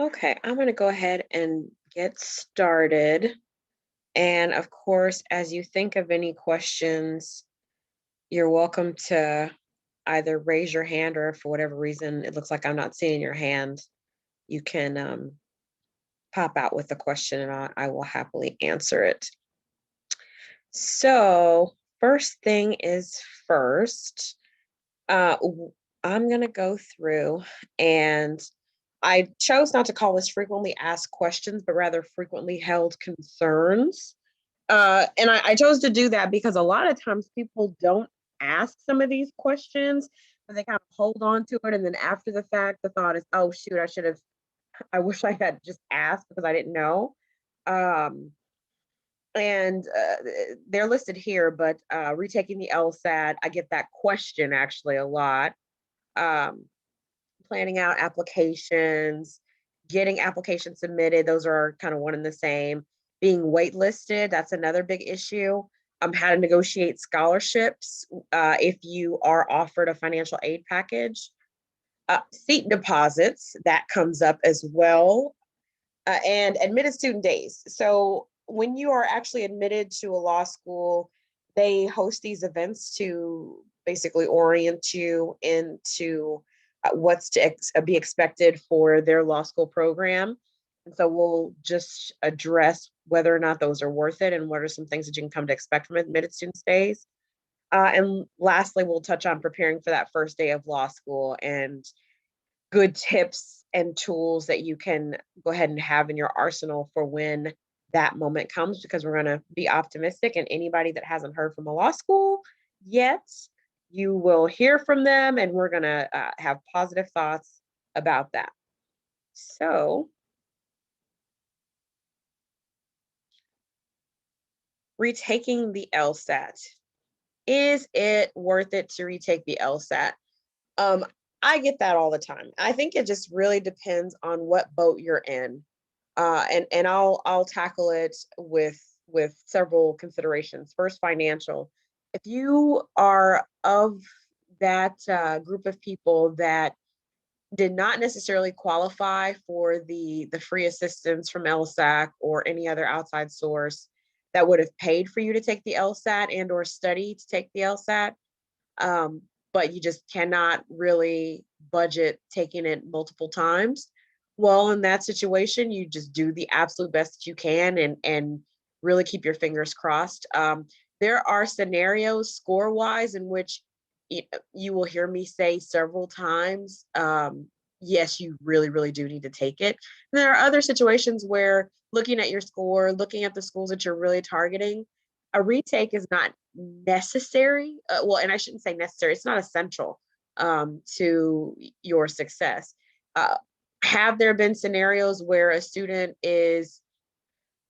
Okay, I'm going to go ahead and get started. And of course, as you think of any questions, you're welcome to either raise your hand or if for whatever reason it looks like I'm not seeing your hand, you can pop out with a question and I will happily answer it. So, first thing is first, I'm going to go through and I chose not to call this frequently asked questions, but rather frequently held concerns. And I chose to do that because a lot of times people don't ask some of these questions, but they kind of hold on to it. And then after the fact, the thought is, oh, shoot, I wish I had just asked because I didn't know. Um, and they're listed here, but retaking the LSAT, I get that question actually a lot. Um, Planning out applications, getting applications submitted, those are kind of one and the same. Being waitlisted, that's another big issue. How to negotiate scholarships if you are offered a financial aid package. Seat deposits, that comes up as well. And admitted student days. So when you are actually admitted to a law school, they host these events to basically orient you into what's to be expected for their law school program. And so we'll just address whether or not those are worth it and what are some things that you can come to expect from admitted student days. And lastly, we'll touch on preparing for that first day of law school and good tips and tools that you can go ahead and have in your arsenal for when that moment comes, because we're going to be optimistic, and anybody that hasn't heard from a law school yet, you will hear from them, and we're going to have positive thoughts about that. So retaking the LSAT, is it worth it to retake the LSAT? um, I get that all the time. I think it just really depends on what boat you're in. And I'll tackle it with several considerations. First, financial. If you are of that group of people that did not necessarily qualify for the free assistance from LSAC or any other outside source that would have paid for you to take the LSAT and or study to take the LSAT, um, but you just cannot really budget taking it multiple times. Well, in that situation, you just do the absolute best that you can and really keep your fingers crossed. There are scenarios score wise in which you will hear me say several times, yes, you really, really do need to take it. And there are other situations where looking at your score, looking at the schools that you're really targeting, a retake is not necessary. Well, and I shouldn't say necessary, it's not essential to your success. Uh, have there been scenarios where a student is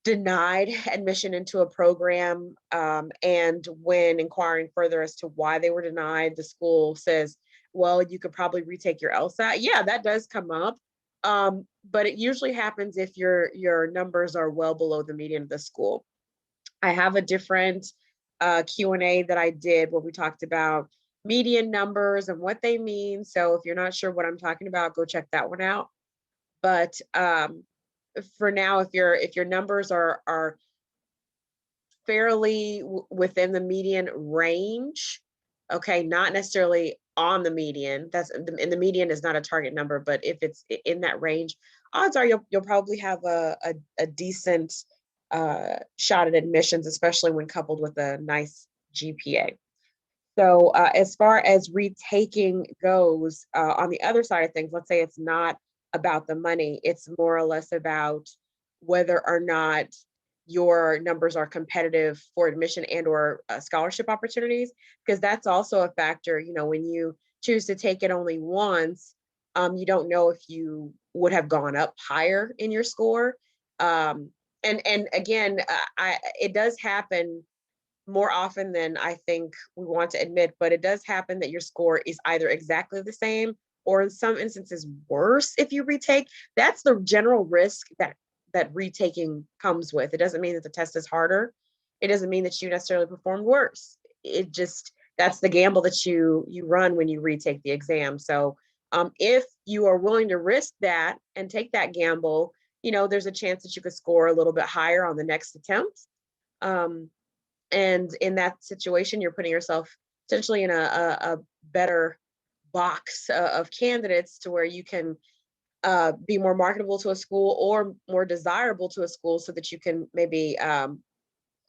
denied admission into a program, and when inquiring further as to why they were denied, the school says, well, you could probably retake your LSAT? Yeah, that does come up. But it usually happens if your numbers are well below the median of the school. I have a different Q&A that I did where we talked about median numbers and what they mean. So if you're not sure what I'm talking about, go check that one out. But for now, if your numbers are fairly within the median range, okay, not necessarily on the median. And the median is not a target number, but if it's in that range, odds are you'll probably have a decent shot at admissions, especially when coupled with a nice GPA. So as far as retaking goes, on the other side of things, let's say it's not about the money, it's more or less about whether or not your numbers are competitive for admission and or scholarship opportunities, because that's also a factor. When you choose to take it only once, you don't know if you would have gone up higher in your score. Um, and and again, it does happen more often than I think we want to admit, but it does happen that your score is either exactly the same or in some instances worse if you retake. That's the general risk that retaking comes with. It doesn't mean that the test is harder. It doesn't mean that you necessarily performed worse. It just, that's the gamble that you run when you retake the exam. So If you are willing to risk that and take that gamble, there's a chance that you could score a little bit higher on the next attempt. And in that situation, you're putting yourself essentially in a better box of candidates to where you can be more marketable to a school or more desirable to a school so that you can maybe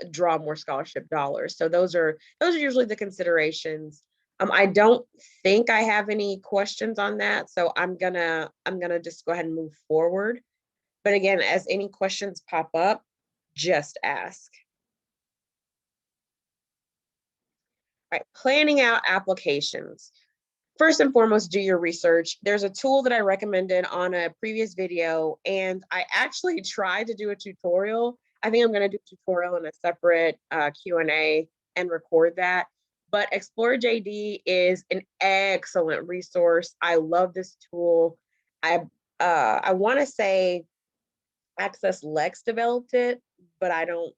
draw more scholarship dollars. So those are usually the considerations. I don't think I have any questions on that, so I'm gonna just go ahead and move forward. But again, as any questions pop up, just ask. All right, planning out applications. First and foremost, do your research. There's a tool that I recommended on a previous video, and I actually tried to do a tutorial. I think I'm going to do a tutorial in a separate Q&A and record that. But Explore JD is an excellent resource. I love this tool. I want to say Access Lex developed it, but I don't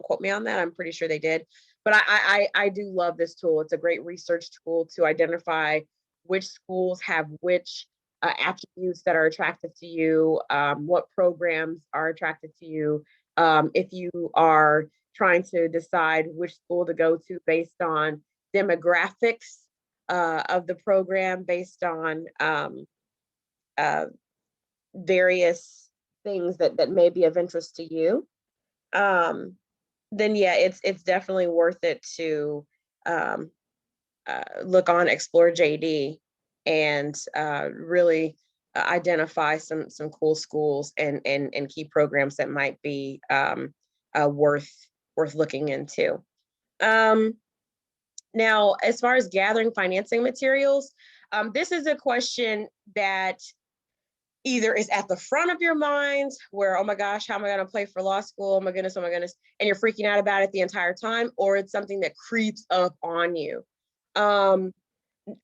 quote me on that. I'm pretty sure they did. But I do love this tool. It's a great research tool to identify which schools have which attributes that are attractive to you, what programs are attractive to you. If you are trying to decide which school to go to based on demographics of the program, based on various things that may be of interest to you, then yeah, it's definitely worth it to um, look on Explore JD and really identify some cool schools and key programs that might be worth looking into. Now, as far as gathering financing materials, this is a question that either is at the front of your mind where, oh my gosh, how am I going to play for law school? Oh my goodness, and you're freaking out about it the entire time, or it's something that creeps up on you.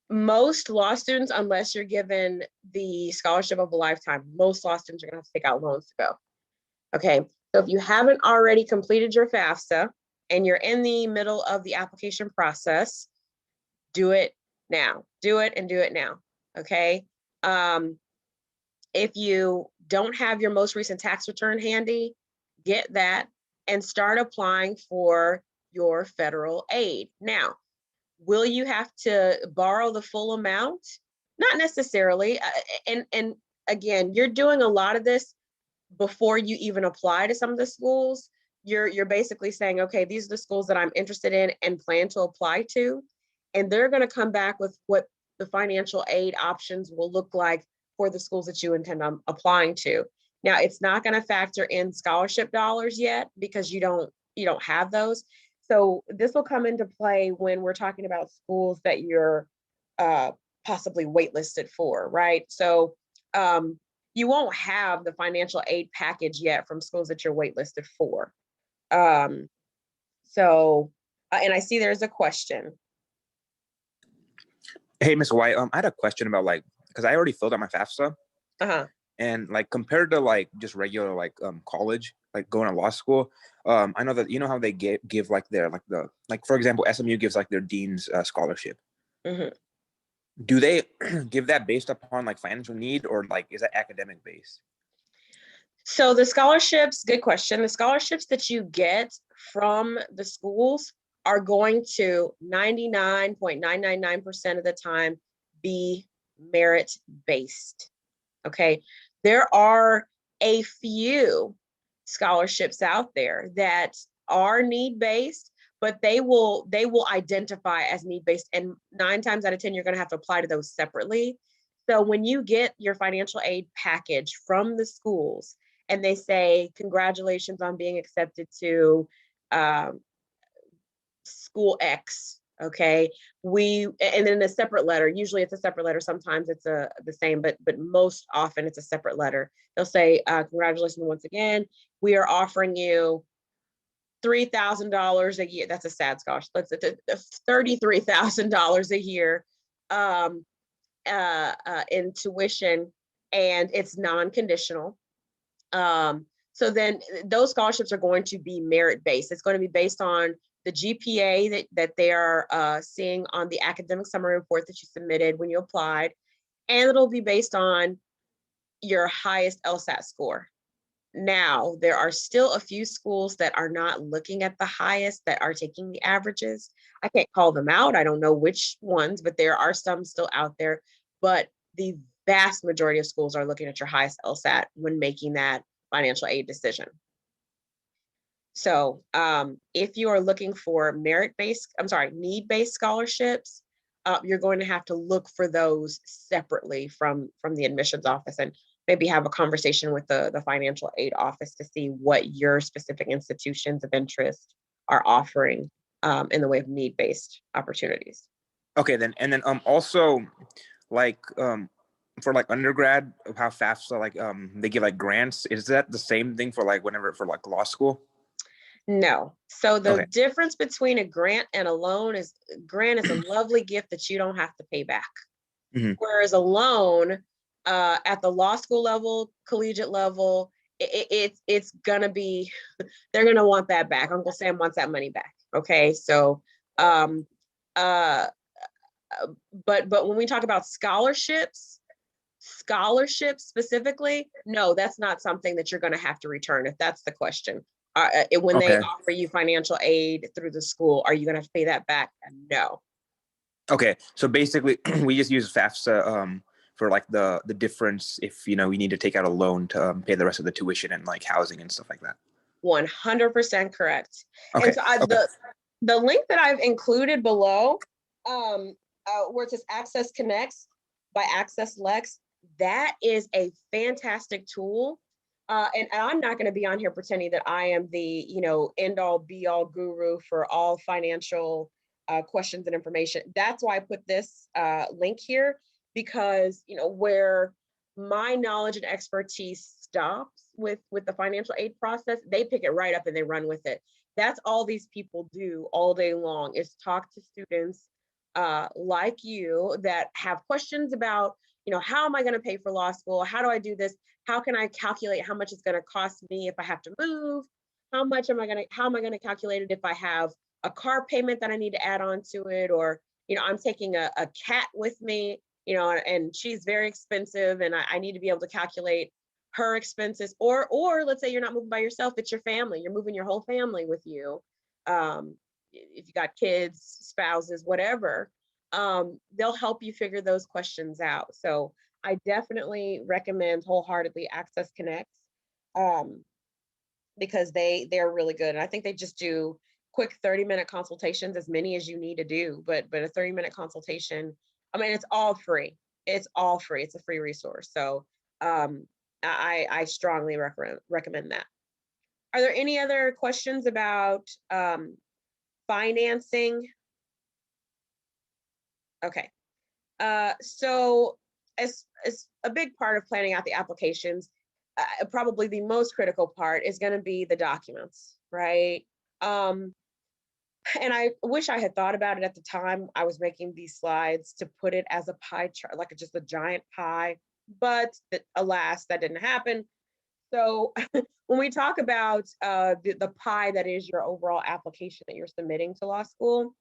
Most law students, unless you're given the scholarship of a lifetime, most law students are going to have to take out loans to go. Okay, so if you haven't already completed your FAFSA and you're in the middle of the application process, do it now. Do it and do it now. Okay. If you don't have your most recent tax return handy, get that and start applying for your federal aid. Now, will you have to borrow the full amount? Not necessarily. And again, you're doing a lot of this before you even apply to some of the schools. You're basically saying, okay, these are the schools that I'm interested in and plan to apply to. And they're going to come back with what the financial aid options will look like for the schools that you intend on applying to. Now, it's not going to factor in scholarship dollars yet because you don't have those. So this will come into play when we're talking about schools that you're possibly waitlisted for, right? So you won't have the financial aid package yet from schools that you're waitlisted for. And I see there's a question. Hey, Ms. White, I had a question about because I already filled out my FAFSA. And compared to just regular college, going to law school, I know that how they give their for example, SMU gives their dean's scholarship. Do they give that based upon financial need, or is that academic based? So the scholarships, good question. The scholarships that you get from the schools are going to 99.999% of the time be merit based. Okay. There are a few scholarships out there that are need based, but they will identify as need based, and 9 times out of 10 you're going to have to apply to those separately. So when you get your financial aid package from the schools and they say congratulations on being accepted to school X, okay, and then a separate letter, usually it's a separate letter, sometimes it's the same, but most often it's a separate letter. They'll say congratulations once again, we are offering you $3,000 a year. That's a sad scholarship. That's $33,000 a year in tuition, and it's non-conditional. So then those scholarships are going to be merit-based. It's going to be based on the GPA that they are seeing on the academic summary report that you submitted when you applied. and it'll be based on your highest LSAT score. Now, there are still a few schools that are not looking at the highest, that are taking the averages. I can't call them out. I don't know which ones, but there are some still out there. But the vast majority of schools are looking at your highest LSAT when making that financial aid decision. So if you are looking for need-based scholarships, you're going to have to look for those separately from the admissions office, and maybe have a conversation with the financial aid office to see what your specific institutions of interest are offering in the way of need-based opportunities. Okay, then, and then also like for like undergrad, how FAFSA like they give like grants. Is that the same thing for like whenever for like law school? No. So the Okay. difference between a grant and a loan is, grant is a lovely gift that you don't have to pay back. Mhm. Whereas a loan at the law school level, collegiate level, it's gonna be, they're gonna want that back. Uncle Sam wants that money back. Okay, so but when we talk about scholarships specifically, no, that's not something that you're going to have to return, if that's the question. When they Okay. offer you financial aid through the school, are you going to have to pay that back? No. Okay, so basically we just use FAFSA for like the difference if we need to take out a loan to pay the rest of the tuition and like housing and stuff like that. 100% correct. Okay. And so Okay. the link that I've included below, where it says Access Connects by Access Lex, that is a fantastic tool. And I'm not going to be on here pretending that I am the end all be all guru for all financial questions and information. That's why I put this link here, because where my knowledge and expertise stops with the financial aid process, they pick it right up and they run with it. That's all these people do all day long, is talk to students like you that have questions about, how am I going to pay for law school? How do I do this? How can I calculate how much it's going to cost me if I have to move? How am I going to calculate it if I have a car payment that I need to add on to it? Or, I'm taking a cat with me, and she's very expensive, and I need to be able to calculate her expenses. Or let's say you're not moving by yourself, it's your family, you're moving your whole family with you. If you got kids, spouses, whatever, they'll help you figure those questions out. So I definitely recommend wholeheartedly Access Connects, because they're really good. And I think they just do quick 30-minute consultations, as many as you need to do, but a 30-minute consultation, I mean, it's all free. It's all free. It's a free resource. So I strongly recommend that. Are there any other questions about financing? Okay. So as a big part of planning out the applications, probably the most critical part is going to be the documents, right? And I wish I had thought about it at the time I was making these slides, to put it as a pie chart, like just a giant pie, but alas, that didn't happen. So when we talk about the pie that is your overall application that you're submitting to law school,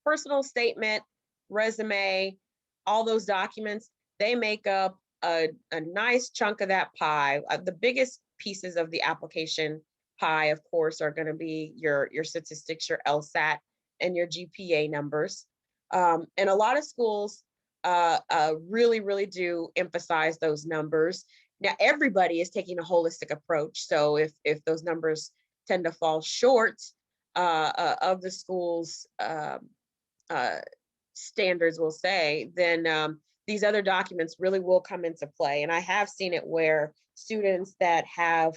personal statement, resume, all those documents, they make up a nice chunk of that pie. The biggest pieces of the application pie, of course, are going to be your statistics, your LSAT, and your GPA numbers. And a lot of schools really, really do emphasize those numbers. Now, everybody is taking a holistic approach. So if those numbers tend to fall short of the school's standards, will say, then these other documents really will come into play. And I have seen it where students that have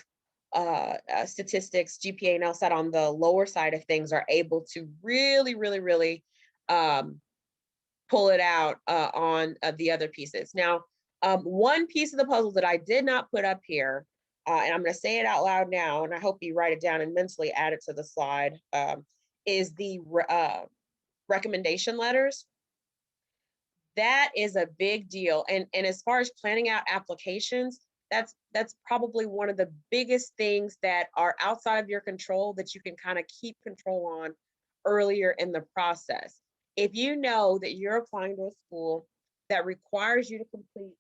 statistics, GPA, and LSAT on the lower side of things are able to really, really, really pull it out on the other pieces. Now, one piece of the puzzle that I did not put up here, and I'm going to say it out loud now, and I hope you write it down and mentally add it to the slide, is the recommendation letters. That is a big deal. And as far as planning out applications, that's probably one of the biggest things that are outside of your control, that you can kind of keep control on earlier in the process. If you know that you're applying to a school that requires you to complete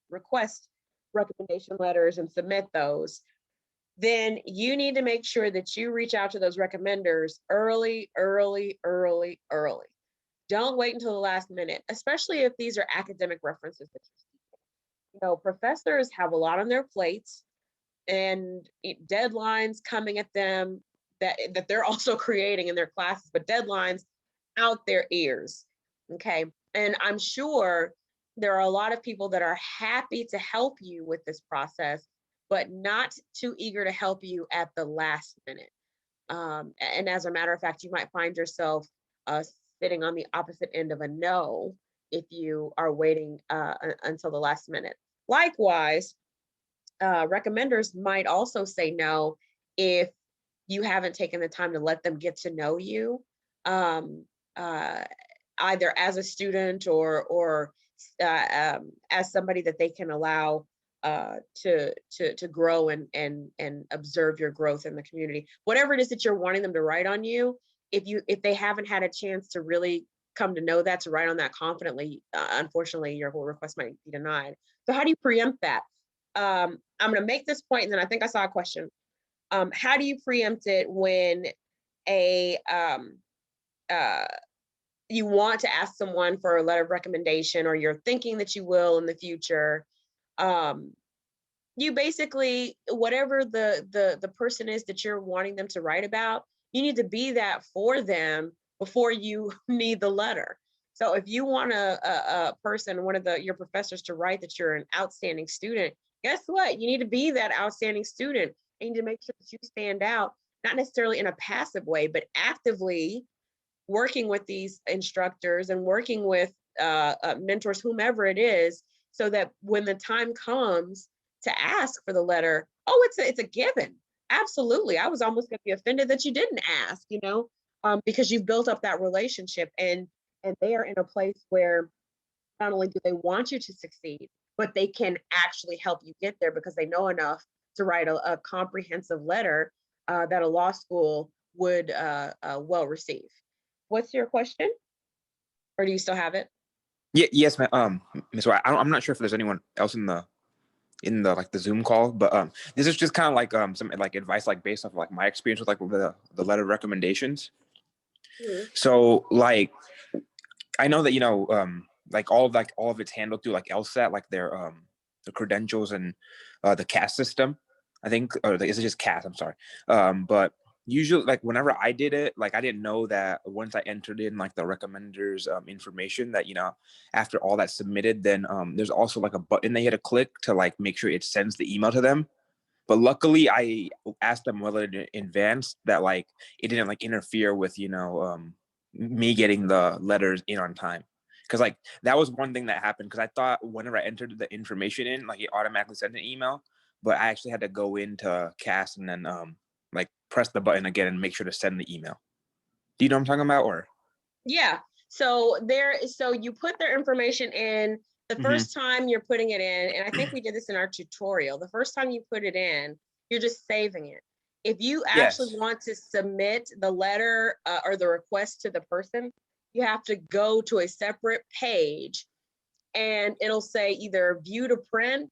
request recommendation letters and submit those, then you need to make sure that you reach out to those recommenders early, early, early, early. Don't wait until the last minute, especially if these are academic references that professors have a lot on their plates and deadlines coming at them that they're also creating in their classes, but deadlines out their ears. Okay. And I'm sure there are a lot of people that are happy to help you with this process, but not too eager to help you at the last minute. And as a matter of fact, you might find yourself sitting on the opposite end of a no if you are waiting until the last minute. Likewise, recommenders might also say no if you haven't taken the time to let them get to know you, either as a student or as somebody that they can allow to grow and observe your growth in the community. Whatever it is that you're wanting them to write on you, if they haven't had a chance to really come to know that, to write on that confidently, unfortunately, your whole request might be denied. So how do you preempt that? I'm going to make this point, and then I think I saw a question. How do you preempt it when you want to ask someone for a letter of recommendation, or you're thinking that you will in the future? You basically, whatever the person is that you're wanting them to write about, you need to be that for them before you need the letter. So if you want a person, one of your professors, to write that you're an outstanding student, guess what? You need to be that outstanding student. You need to make sure that you stand out, not necessarily in a passive way, but actively working with these instructors and working with mentors, whomever it is, so that when the time comes to ask for the letter, oh, it's a given. Absolutely. I was almost going to be offended that you didn't ask, because you've built up that relationship, and they are in a place where not only do they want you to succeed, but they can actually help you get there because they know enough to write a comprehensive letter that a law school would well receive. What's your question? Or do you still have it? Yeah, yes, ma'am. Ms. White, I'm not sure if there's anyone else in the like the Zoom call, but this is just kind of like some like advice, like based off of, like, my experience with like the letter recommendations. Mm-hmm. So like I know that like all of it's handled through like LSAT, like their the credentials and the CAS system, I think, or is it just CAS? I'm sorry. But usually, like, whenever I did it, like, I didn't know that once I entered in like the recommenders information, that after all that's submitted, then there's also like a button they had to click to like make sure it sends the email to them. But luckily, I asked them well in advance that like it didn't like interfere with me getting the letters in on time. Because like that was one thing that happened, because I thought whenever I entered the information in, like, it automatically sent an email, but I actually had to go into CAS and then like press the button again and make sure to send the email. Do you know what I'm talking about? Or yeah, so you put their information in the first time you're putting it in, and I think we did this in our tutorial. The first time you put it in, you're just saving it. If you actually want to submit the letter or the request to the person, you have to go to a separate page, and it'll say either view to print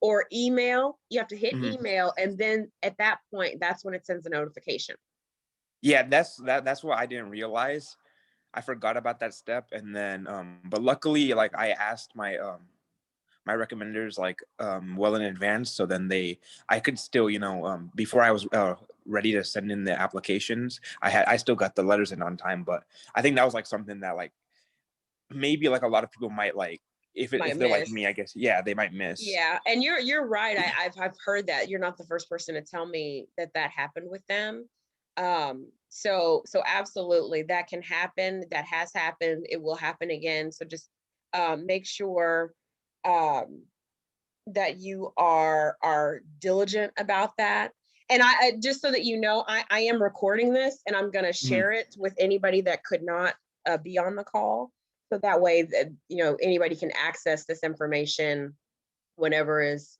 or email. You have to hit email, and then at that point, that's when it sends a notification. Yeah, that's what I didn't realize. I forgot about that step, and then but luckily, like, I asked my my recommenders like well in advance, so then I could still before I was ready to send in the applications, I still got the letters in on time. But I think that was like something that like maybe like a lot of people might like, if they're like me, I guess, yeah, they might miss. Yeah, and you're right. I've heard that. You're not the first person to tell me that happened with them. So absolutely, that can happen. That has happened. It will happen again. So just make sure that you are diligent about that. And I just so that you know, I am recording this, and I'm going to share it with anybody that could not be on the call. So that way that anybody can access this information whenever is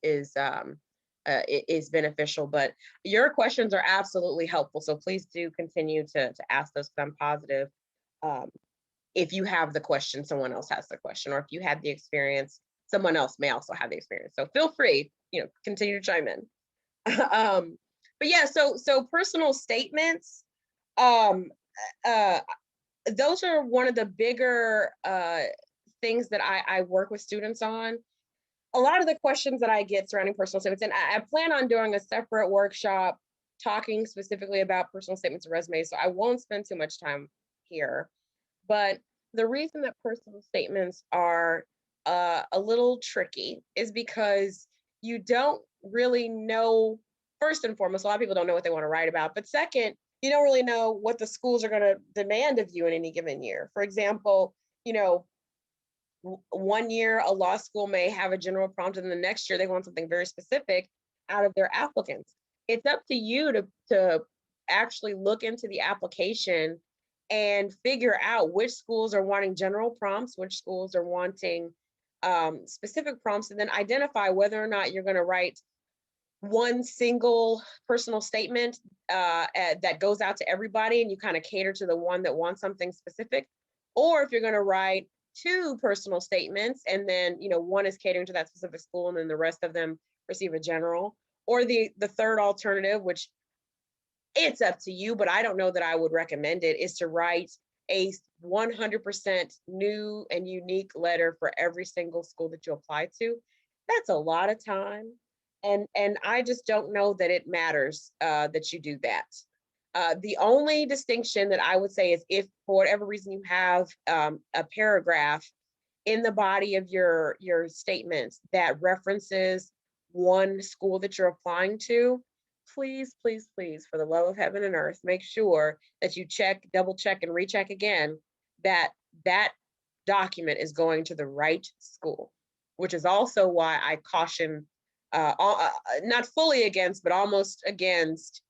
beneficial. But your questions are absolutely helpful, so please do continue to ask those, because I'm positive if you have the question, someone else has the question, or if you had the experience, someone else may also have the experience. So feel free, continue to chime in. But yeah, so personal statements, those are one of the bigger things that I work with students on. A lot of the questions that I get surrounding personal statements, and I plan on doing a separate workshop talking specifically about personal statements and resumes, so I won't spend too much time here. But the reason that personal statements are a little tricky is because you don't really know, first and foremost, a lot of people don't know what they want to write about. But second, you don't really know what the schools are going to demand of you in any given year. For example, one year a law school may have a general prompt, and the next year they want something very specific out of their applicants. It's up to you to actually look into the application and figure out which schools are wanting general prompts, which schools are wanting specific prompts, and then identify whether or not you're going to write one single personal statement that goes out to everybody, and you kind of cater to the one that wants something specific, or if you're going to write two personal statements, and then one is catering to that specific school, and then the rest of them receive a general, or the third alternative, which it's up to you, but I don't know that I would recommend it, is to write a 100% new and unique letter for every single school that you apply to. That's a lot of time. And I just don't know that it matters that you do that. The only distinction that I would say is if for whatever reason you have a paragraph in the body of your statements that references one school that you're applying to, please, please, please, for the love of heaven and earth, make sure that you check, double check, and recheck again that that document is going to the right school, which is also why I caution, not fully against, but almost against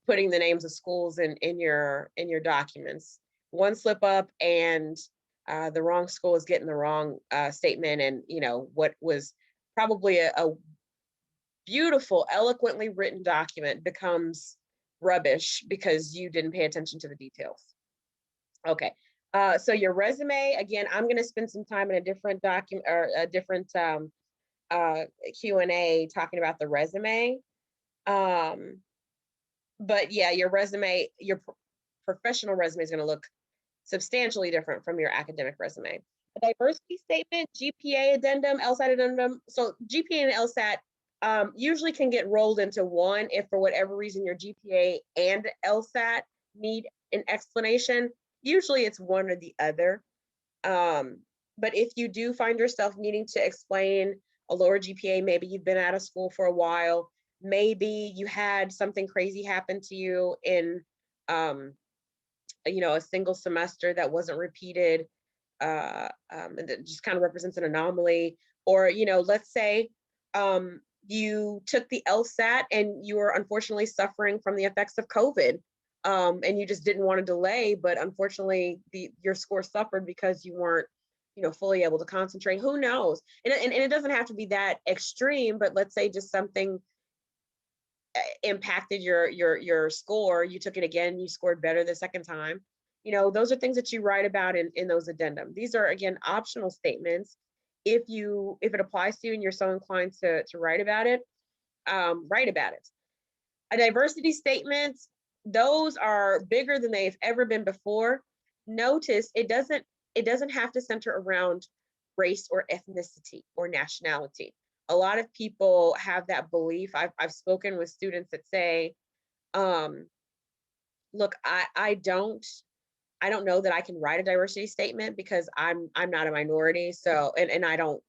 putting the names of schools in your documents. One slip up and the wrong school is getting the wrong statement, and what was probably a beautiful, eloquently written document becomes rubbish because you didn't pay attention to the details. Okay, so your resume, again, I'm going to spend some time in a different document or a different Q&A talking about the resume. But yeah, your resume, your professional resume is going to look substantially different from your academic resume. A diversity statement, GPA addendum, LSAT addendum. So GPA and LSAT usually can get rolled into one if for whatever reason your GPA and LSAT need an explanation. Usually it's one or the other. But if you do find yourself needing to explain a lower GPA, maybe you've been out of school for a while, maybe you had something crazy happen to you in a single semester that wasn't repeated, and that just kind of represents an anomaly. Or let's say you took the LSAT and you were unfortunately suffering from the effects of COVID, and you just didn't want to delay, but unfortunately your score suffered because you weren't fully able to concentrate. Who knows? And it doesn't have to be that extreme, but let's say just something impacted your score. You took it again, you scored better the second time. Those are things that you write about in those addendum. These are, again, optional statements. If it applies to you and you're so inclined to write about it, write about it. A diversity statement, those are bigger than they've ever been before. Notice it doesn't have to center around race or ethnicity or nationality. A lot of people have that belief. I've spoken with students that say, look, I don't know that I can write a diversity statement because I'm not a minority. So, and I don't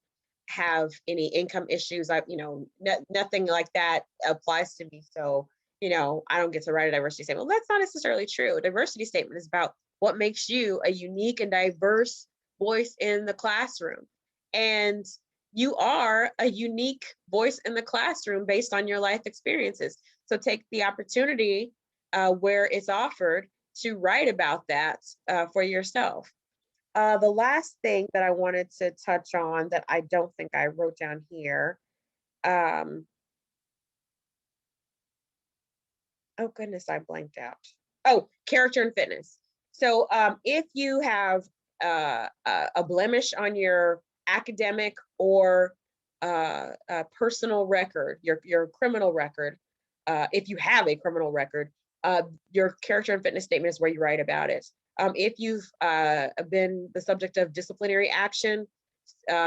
have any income issues. Nothing like that applies to me. So, I don't get to write a diversity statement. Well, that's not necessarily true. A diversity statement is about what makes you a unique and diverse voice in the classroom. And you are a unique voice in the classroom based on your life experiences. So take the opportunity where it's offered to write about that for yourself. The last thing that I wanted to touch on that I don't think I wrote down here. Oh goodness, I blanked out. Oh, character and fitness. So if you have a blemish on your academic or personal record, your criminal record, if you have a criminal record, your character and fitness statement is where you write about it. If you've been the subject of disciplinary action,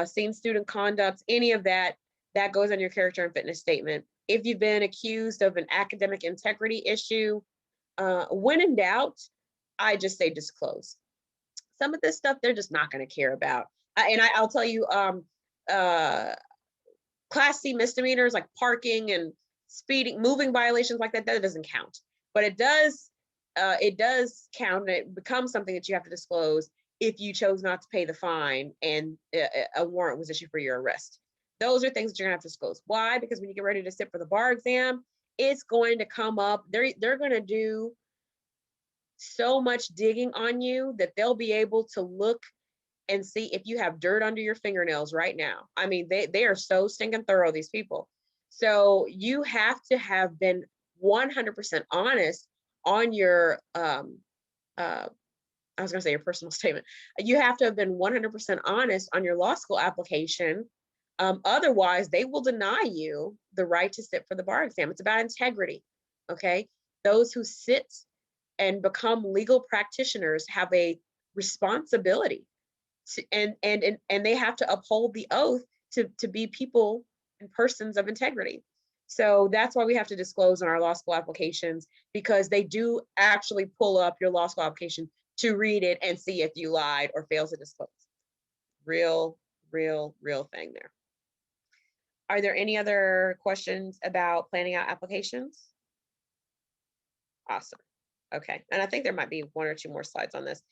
seen student conduct, any of that, that goes on your character and fitness statement. If you've been accused of an academic integrity issue, when in doubt, I just say disclose. Some of this stuff they're just not going to care about. I'll tell you, Class C misdemeanors like parking and speeding, moving violations like that, that doesn't count. But it does count, and it becomes something that you have to disclose if you chose not to pay the fine and a warrant was issued for your arrest. Those are things that you're gonna have to disclose. Why? Because when you get ready to sit for the bar exam, it's going to come up. They're gonna do so much digging on you that they'll be able to look and see if you have dirt under your fingernails right now. I mean, they are so stinking thorough, these people. So you have to have been 100% honest on your, I was gonna say your personal statement. You have to have been 100% honest on your law school application. Otherwise, they will deny you the right to sit for the bar exam. It's about integrity, okay? Those who sit and become legal practitioners have a responsibility to, and they have to uphold the oath to be people and persons of integrity. So that's why we have to disclose in our law school applications, because they do actually pull up your law school application to read it and see if you lied or failed to disclose. Real thing there. Are there any other questions about planning out applications? Awesome. Okay, and I think there might be one or two more slides on this.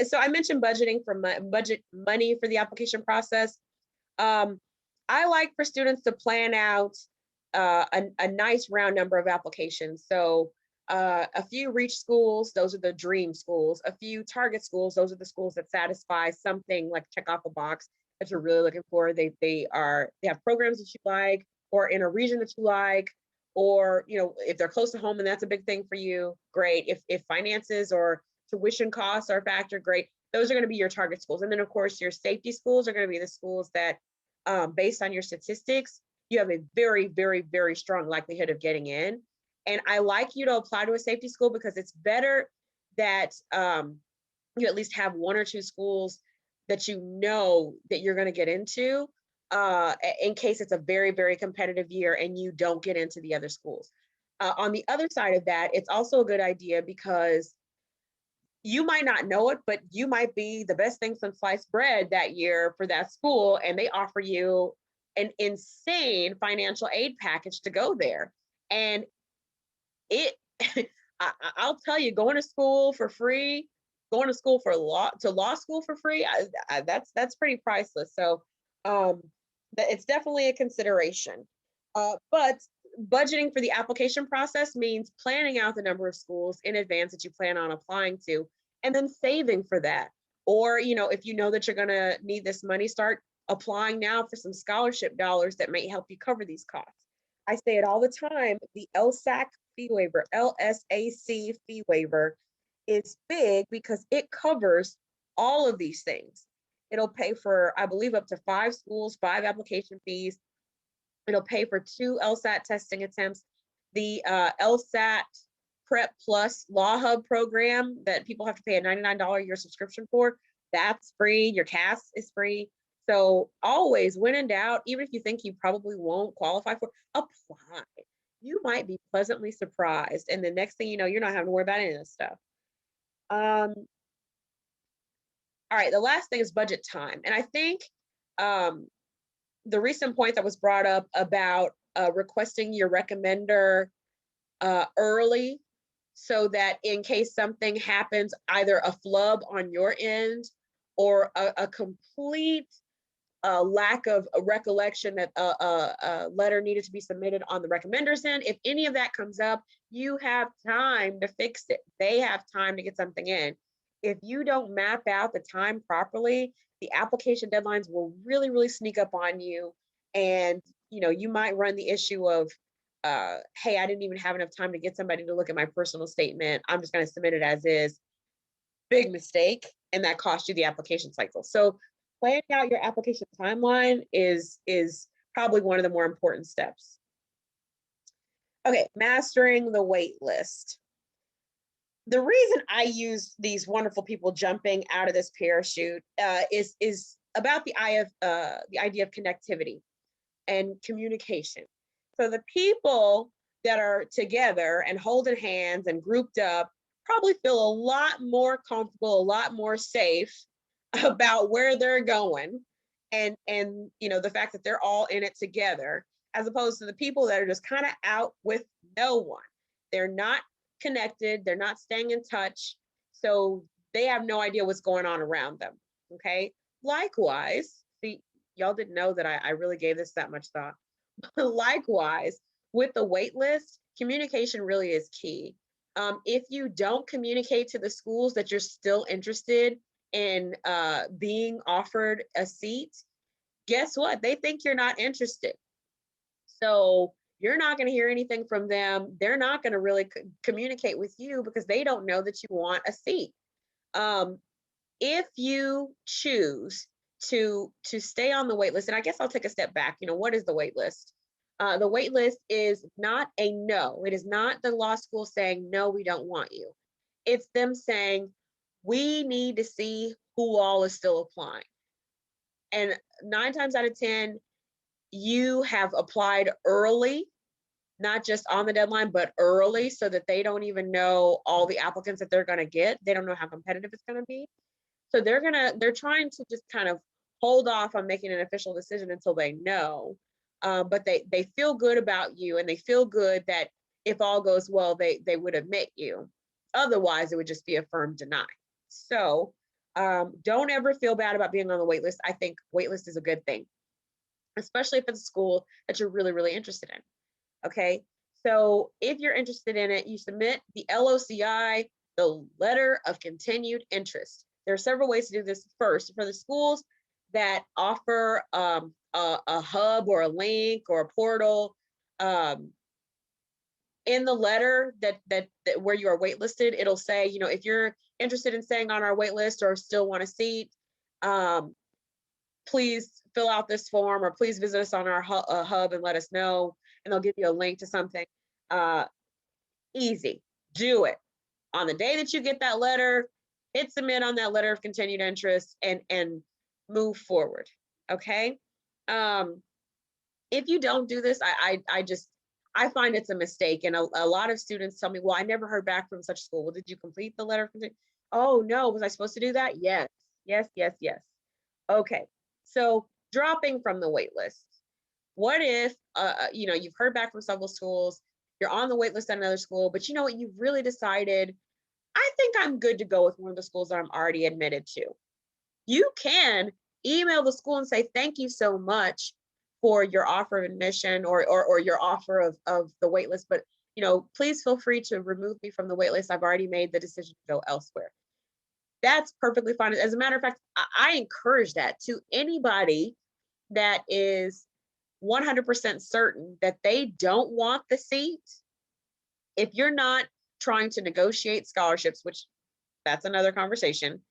So I mentioned budgeting for budget money for the application process. I like for students to plan out a nice round number of applications. So a few reach schools, those are the dream schools. A few target schools, those are the schools that satisfy something like check off a box that you're really looking for. They have programs that you like, or in a region that you like, or if they're close to home and that's a big thing for you, great. If finances or tuition costs are a factor, great. Those are going to be your target schools. And then of course your safety schools are going to be the schools that based on your statistics, you have a very strong likelihood of getting in. And I like you to apply to a safety school because it's better that you at least have one or two schools that you know that you're going to get into in case it's a very competitive year and you don't get into the other schools. On the other side of that, it's also a good idea because you might not know it, but you might be the best thing since sliced bread that year for that school, and they offer you an insane financial aid package to go there. And I'll tell you, going to school for free, going to school for law school for free, that's pretty priceless. So it's definitely a consideration. But budgeting for the application process means planning out the number of schools in advance that you plan on applying to, and then saving for that. Or, if you know that you're going to need this money, start applying now for some scholarship dollars that may help you cover these costs. I say it all the time, the LSAC fee waiver, LSAC fee waiver is big because it covers all of these things. It'll pay for, I believe, up to 5 schools, 5 application fees. It'll pay for 2 LSAT testing attempts. The LSAT Prep Plus Law Hub program that people have to pay a $99 a year subscription for, that's free. Your CAS is free. So always, when in doubt, even if you think you probably won't qualify for, apply. You might be pleasantly surprised. And the next thing you know, you're not having to worry about any of this stuff. All right, the last thing is budget time. And I think the recent point that was brought up about requesting your recommender early, so that in case something happens, either a flub on your end or a complete lack of a recollection that a letter needed to be submitted on the recommender's end, if any of that comes up, you have time to fix it. They have time to get something in. If you don't map out the time properly, the application deadlines will really sneak up on you. And, you might run the issue of, hey, I didn't even have enough time to get somebody to look at my personal statement. I'm just going to submit it as is. big mistake, and that cost you the application cycle. So planning out your application timeline is probably one of the more important steps. Okay, mastering the wait list. The reason I use these wonderful people jumping out of this parachute is about the idea of connectivity and communication. So the people that are together and holding hands and grouped up probably feel a lot more comfortable, a lot more safe about where they're going, and you know, the fact that they're all in it together, as opposed to the people that are just kind of out with no one. They're not connected, they're not staying in touch, so they have no idea what's going on around them. Okay, likewise, see, y'all didn't know that I really gave this that much thought. Likewise, with the wait list, communication really is key. If you don't communicate to the schools that you're still interested in being offered a seat, guess what? They think you're not interested. So you're not going to hear anything from them. They're not going to really communicate with you because they don't know that you want a seat. If you choose to stay on the wait list, and I guess I'll take a step back. You know, what is the wait list? The wait list is not a no. It is not the law school saying, no, we don't want you. It's them saying, we need to see who all is still applying. And 9 times out of 10, you have applied early, not just on the deadline, but early, so that they don't even know all the applicants that they're going to get. They don't know how competitive it's going to be. So they're trying to just kind of hold off on making an official decision until they know. But they feel good about you, and they feel good that if all goes well, they would admit you. Otherwise, it would just be a firm deny. So don't ever feel bad about being on the wait list. I think wait list is a good thing, especially if it's a school that you're really, really interested in. Okay, so if you're interested in it, you submit the LOCI, the letter of continued interest. There are several ways to do this. First, for the schools that offer a hub or a link or a portal, in the letter that where you are waitlisted, it'll say, you know, if you're interested in staying on our wait list or still want a seat, please fill out this form, or please visit us on our hub and let us know, and they'll give you a link to something. Easy, do it. On the day that you get that letter, hit submit on that letter of continued interest and move forward, okay? If you don't do this, I find it's a mistake. And a lot of students tell me, well, I never heard back from such school. Well, did you complete the letter of continued? Oh no, was I supposed to do that? Yes, yes, yes, yes. Okay, so dropping from the wait list. What if, you know, you've heard back from several schools, you're on the wait list at another school, but you know what, you've really decided, I think I'm good to go with one of the schools that I'm already admitted to. You can email the school and say, thank you so much for your offer of admission or your offer of the wait list, but you know, please feel free to remove me from the wait list. I've already made the decision to go elsewhere. That's perfectly fine. As a matter of fact, I encourage that to anybody that is 100% certain that they don't want the seat. If you're not trying to negotiate scholarships, which that's another conversation,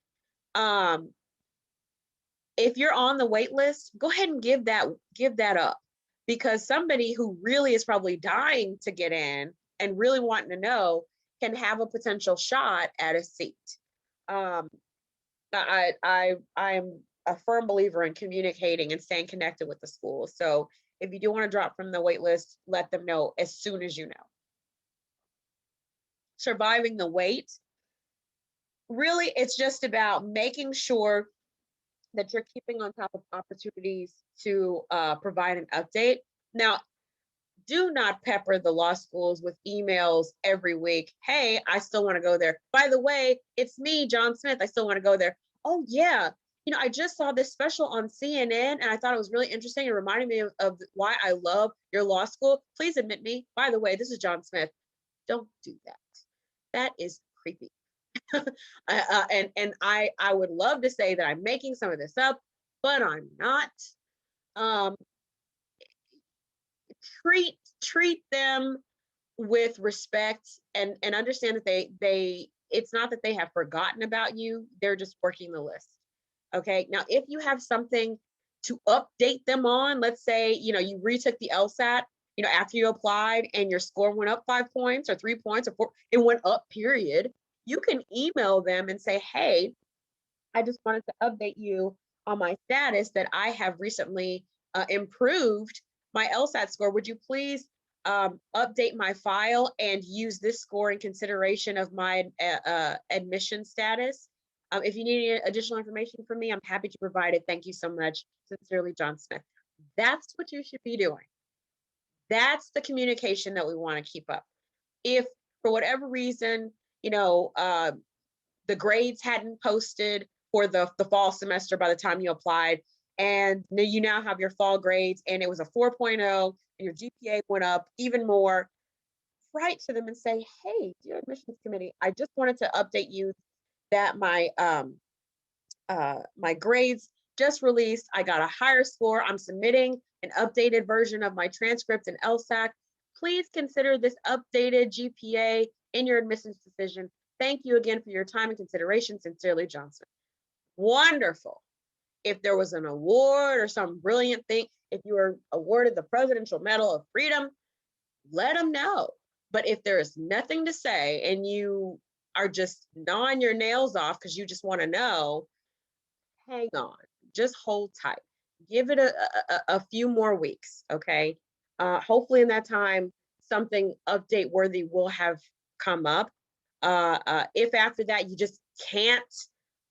if you're on the wait list, go ahead and give that up, because somebody who really is probably dying to get in and really wanting to know can have a potential shot at a seat. I'm a firm believer in communicating and staying connected with the school. So if you do want to drop from the wait list, let them know as soon as you know. Surviving the wait, really, it's just about making sure that you're keeping on top of opportunities to provide an update. Now, do not pepper the law schools with emails every week. Hey, I still want to go there. By the way, it's me, John Smith. I still want to go there. Oh, yeah. You know, I just saw this special on CNN and I thought it was really interesting. It reminded me of why I love your law school. Please admit me. By the way, this is John Smith. Don't do that. That is creepy. And I would love to say that I'm making some of this up, but I'm not. Treat them with respect and understand that it's not that they have forgotten about you, they're just working the list. Okay, now if you have something to update them on, let's say, you retook the LSAT, after you applied and your score went up 5 points or 3 points or 4, it went up, period. You can email them and say, hey, I just wanted to update you on my status that I have recently improved my LSAT score. Would you please update my file and use this score in consideration of my admission status? If you need any additional information from me, I'm happy to provide it. Thank you so much. Sincerely, John Smith. That's what you should be doing. That's the communication that we want to keep up. If for whatever reason, the grades hadn't posted for the fall semester by the time you applied, and you now have your fall grades and it was a 4.0 and your GPA went up even more, write to them and say, hey, dear admissions committee, I just wanted to update you that my grades just released. I got a higher score. I'm submitting an updated version of my transcript and LSAC. Please consider this updated GPA in your admissions decision. Thank you again for your time and consideration. Sincerely, Johnson. Wonderful. If there was an award or some brilliant thing, if you were awarded the Presidential Medal of Freedom, let them know. But if there is nothing to say and you are just gnawing your nails off because you just want to know, hang on, just hold tight. Give it a few more weeks, okay? Hopefully in that time, something update worthy will have come up. If after that you just can't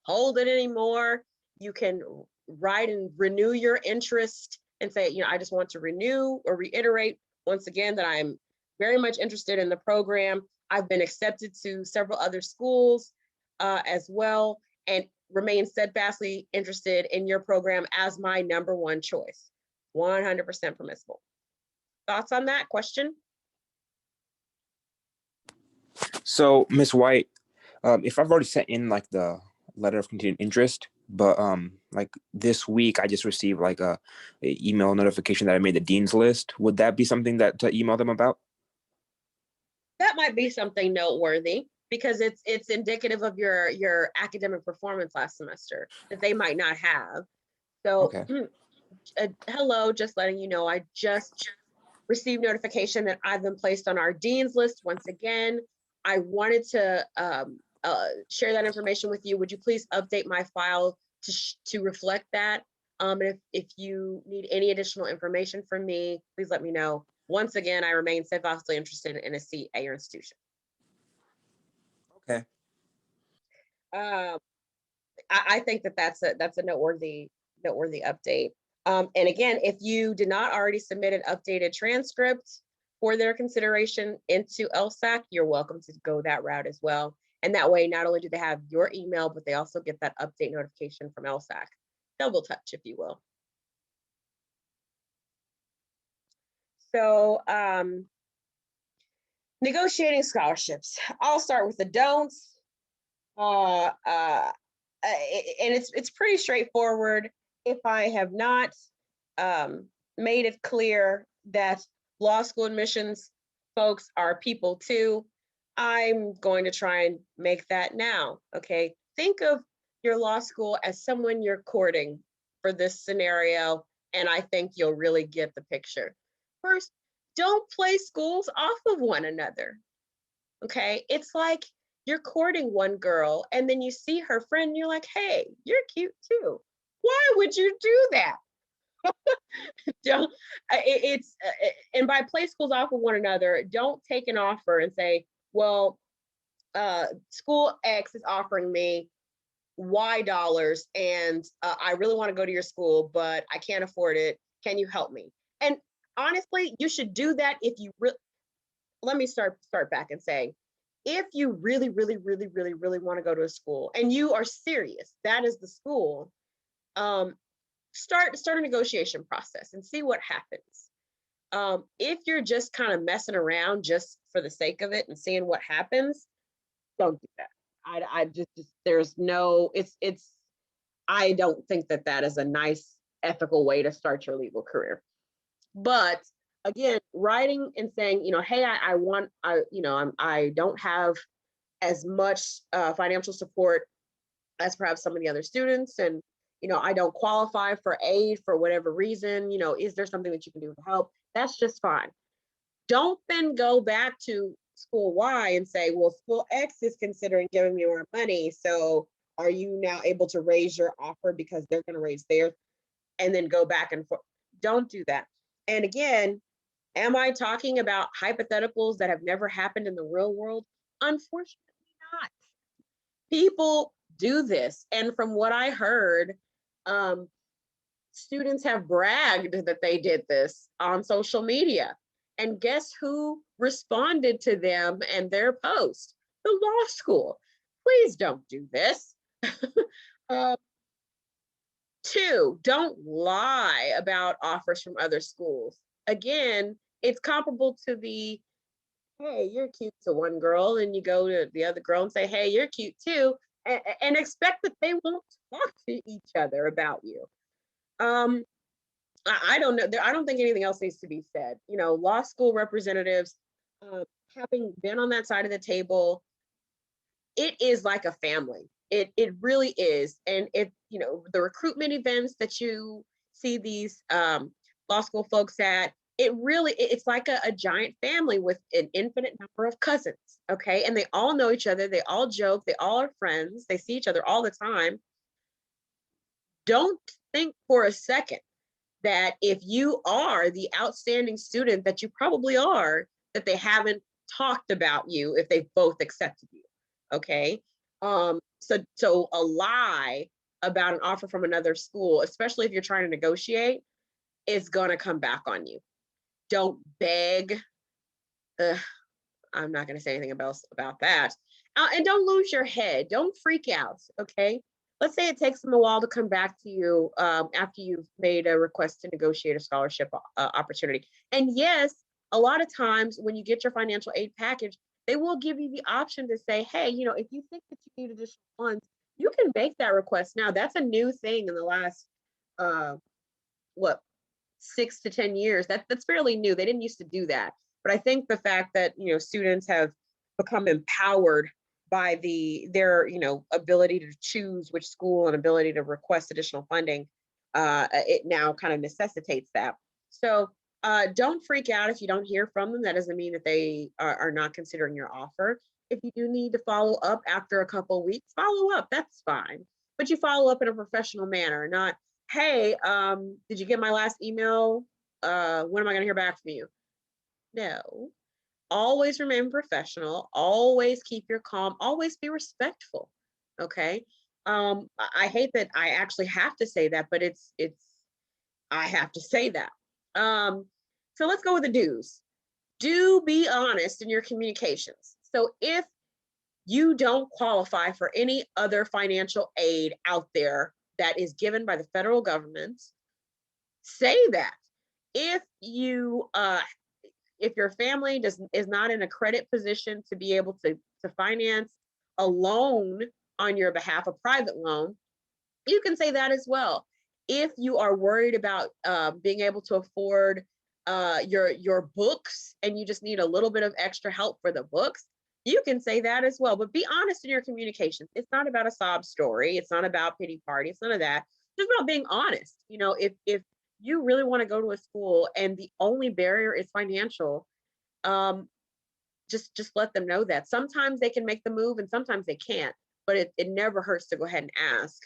hold it anymore, you can write and renew your interest and say, I just want to renew or reiterate once again that I'm very much interested in the program. I've been accepted to several other schools as well, and remain steadfastly interested in your program as my number one choice. 100% permissible. Thoughts on that question? So, Ms. White, if I've already sent in like the letter of continued interest, but like this week I just received like a email notification that I made the dean's list, would that be something that to email them about? That might be something noteworthy because it's indicative of your academic performance last semester that they might not have. So, okay. Hello, just letting you know, I just received notification that I've been placed on our dean's list once again. I wanted to share that information with you. Would you please update my file to reflect that? And if you need any additional information from me, please let me know. Once again, I remain steadfastly interested in a seat at your institution. Okay. I think that's a noteworthy update. And again, if you did not already submit an updated transcript for their consideration into LSAC, you're welcome to go that route as well. And that way, not only do they have your email, but they also get that update notification from LSAC. Double touch, if you will. So, negotiating scholarships. I'll start with the don'ts. And it's pretty straightforward. If I have not made it clear that law school admissions folks are people too, I'm going to try and make that now. Okay, think of your law school as someone you're courting for this scenario, and I think you'll really get the picture. First, don't play schools off of one another. Okay, it's like you're courting one girl and then you see her friend and you're like, hey, you're cute too. Why would you do that? Don't, and by play schools off of one another, don't take an offer and say, well, school X is offering me Y dollars and I really want to go to your school, but I can't afford it. Can you help me? And honestly, you should do that if you really, let me start back and say, if you really, really, really, really, really want to go to a school and you are serious, that is the school, start a negotiation process and see what happens. If you're just kind of messing around just for the sake of it and seeing what happens, don't do that. I just there's no, I don't think that is a nice ethical way to start your legal career. But again, writing and saying, hey, I don't have as much financial support as perhaps some of the other students, and I don't qualify for aid for whatever reason, is there something that you can do to help? That's just fine. Don't then go back to school Y and say, well, school X is considering giving me more money, so are you now able to raise your offer because they're going to raise theirs, and then go back and forth? Don't do that. And again, am I talking about hypotheticals that have never happened in the real world? Unfortunately not. People do this. And from what I heard, students have bragged that they did this on social media. And guess who responded to them and their post? The law school. Please don't do this. 2, don't lie about offers from other schools. Again, it's comparable to the, hey, you're cute to one girl, and you go to the other girl and say, hey, you're cute too, and expect that they won't talk to each other about you. I don't know. I don't think anything else needs to be said. Law school representatives, having been on that side of the table, it is like a family. It really is. And if the recruitment events that you see these law school folks at, it's like a giant family with an infinite number of cousins. Okay, and they all know each other. They all joke. They all are friends. They see each other all the time. Don't think for a second that if you are the outstanding student that you probably are, that they haven't talked about you if they've both accepted you. Okay. So a lie about an offer from another school, especially if you're trying to negotiate, is going to come back on you. Don't beg. I'm not going to say anything else about that. And don't lose your head. Don't freak out. Okay. Let's say it takes them a while to come back to you after you've made a request to negotiate a scholarship opportunity. And yes, a lot of times when you get your financial aid package, they will give you the option to say, hey, if you think that you need additional funds, you can make that request now. That's a new thing in the last, 6 to 10 years. That's fairly new. They didn't used to do that. But I think the fact that, students have become empowered by their ability to choose which school and ability to request additional funding, it now kind of necessitates that. So don't freak out if you don't hear from them. That doesn't mean that they are not considering your offer. If you do need to follow up after a couple of weeks, follow up. That's fine. But you follow up in a professional manner, not, hey, did you get my last email? When am I going to hear back from you? No. Always remain professional. Always keep your calm. Always be respectful. Okay. I hate that I actually have to say that, but I have to say that. So let's go with the do's. Do be honest in your communications. So if you don't qualify for any other financial aid out there that is given by the federal government, say that. If your family is not in a credit position to be able to finance a loan on your behalf, a private loan, you can say that as well. If you are worried about being able to afford your books and you just need a little bit of extra help for the books, you can say that as well. But be honest in your communications. It's not about a sob story. It's not about pity party. It's none of that. It's about being honest. If you really want to go to a school and the only barrier is financial, just let them know that. Sometimes they can make the move and sometimes they can't, but it never hurts to go ahead and ask,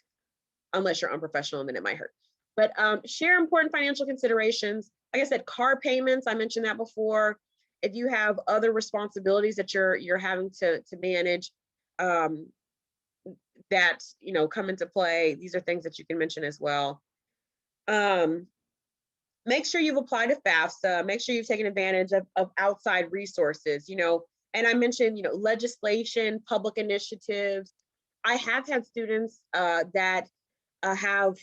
unless you're unprofessional, and then it might hurt. But share important financial considerations. Like I said, car payments, I mentioned that before. If you have other responsibilities that you're having to manage, that come into play, these are things that you can mention as well. Make sure you've applied to FAFSA. Make sure you've taken advantage of outside resources. And I mentioned legislation, public initiatives. I have had students that have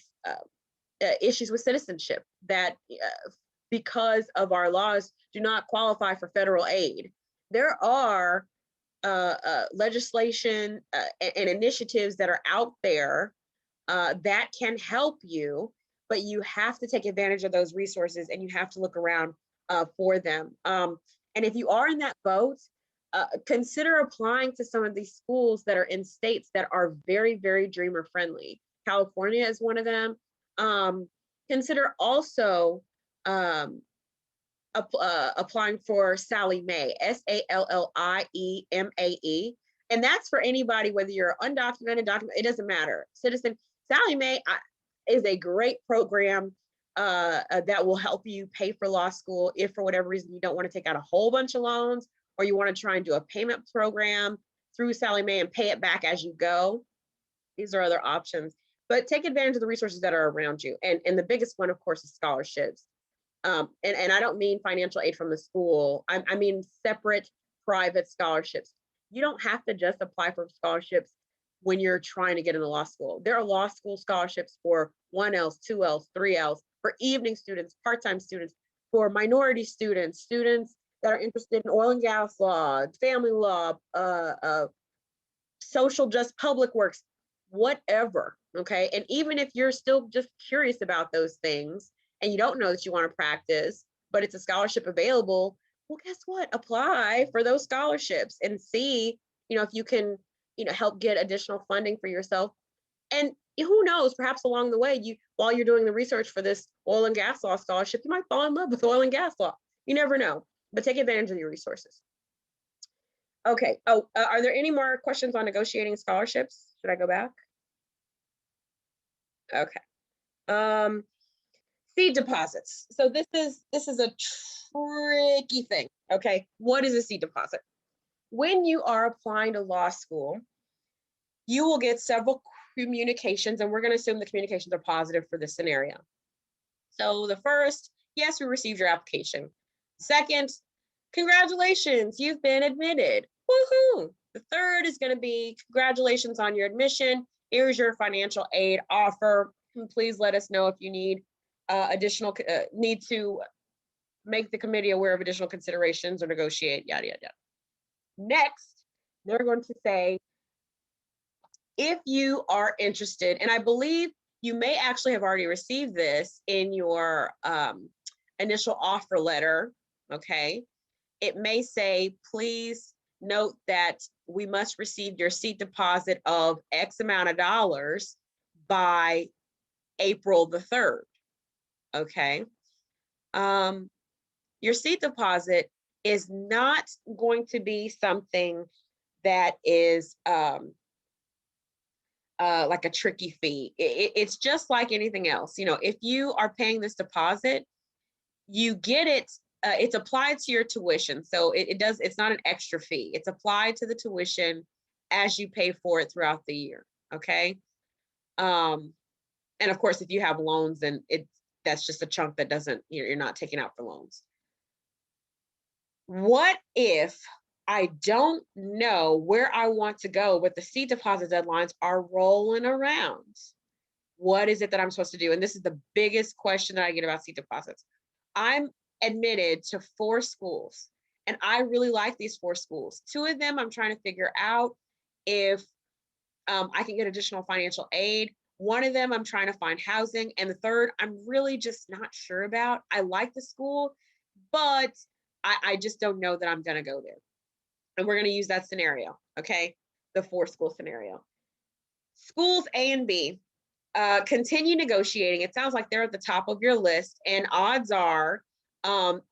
issues with citizenship that because of our laws do not qualify for federal aid. There are legislation and initiatives that are out there that can help you, but you have to take advantage of those resources and you have to look around for them. And if you are in that boat, consider applying to some of these schools that are in states that are very, very dreamer friendly. California is one of them. Consider also applying for Sallie Mae, SALLIEMAE. And that's for anybody, whether you're undocumented, documented, it doesn't matter. Citizen. Sallie Mae is a great program that will help you pay for law school if for whatever reason you don't want to take out a whole bunch of loans, or you want to try and do a payment program through Sallie Mae and pay it back as you go. These are other options, but take advantage of the resources that are around you. And the biggest one, of course, is scholarships. And I don't mean financial aid from the school. I mean separate private scholarships. You don't have to just apply for scholarships when you're trying to get into law school. There are law school scholarships for 1Ls, 2Ls, 3Ls, for evening students, part-time students, for minority students, students that are interested in oil and gas law, family law, social justice, public works, whatever, okay? And even if you're still just curious about those things and you don't know that you want to practice, but it's a scholarship available, well, guess what? Apply for those scholarships and see, if you can, help get additional funding for yourself. And who knows, perhaps along the way, while you're doing the research for this oil and gas law scholarship, you might fall in love with oil and gas law. You never know, but take advantage of your resources. Okay. Oh, are there any more questions on negotiating scholarships? Should I go back? Okay. Seed deposits. So this is a tricky thing. Okay. What is a seed deposit? When you are applying to law school, you will get several communications, and we're going to assume the communications are positive for this scenario. So the first, yes, we received your application. Second, congratulations, you've been admitted. Woohoo! The third is going to be congratulations on your admission. Here's your financial aid offer. Please let us know if you need need to make the committee aware of additional considerations or negotiate, yada, yada, yada. Next, they're going to say, if you are interested, and I believe you may actually have already received this in your initial offer letter, okay? It may say, please note that we must receive your seat deposit of X amount of dollars by April the 3rd, okay? Your seat deposit is not going to be something that is like a tricky fee. It's just like anything else. If you are paying this deposit, you get it, it's applied to your tuition. So it's not an extra fee. It's applied to the tuition as you pay for it throughout the year, okay? And of course, if you have loans, then that's just a chunk that you're not taking out for loans. What if I don't know where I want to go, but the seat deposit deadlines are rolling around? What is it that I'm supposed to do? And this is the biggest question that I get about seat deposits. I'm admitted to 4 schools, and I really like these 4 schools. 2 of them, I'm trying to figure out if I can get additional financial aid. 1 of them, I'm trying to find housing. And the 3rd, I'm really just not sure about. I like the school, but I just don't know that I'm going to go there. And we're going to use that scenario, okay? The 4-school scenario. Schools A and B, continue negotiating. It sounds like they're at the top of your list, and odds are,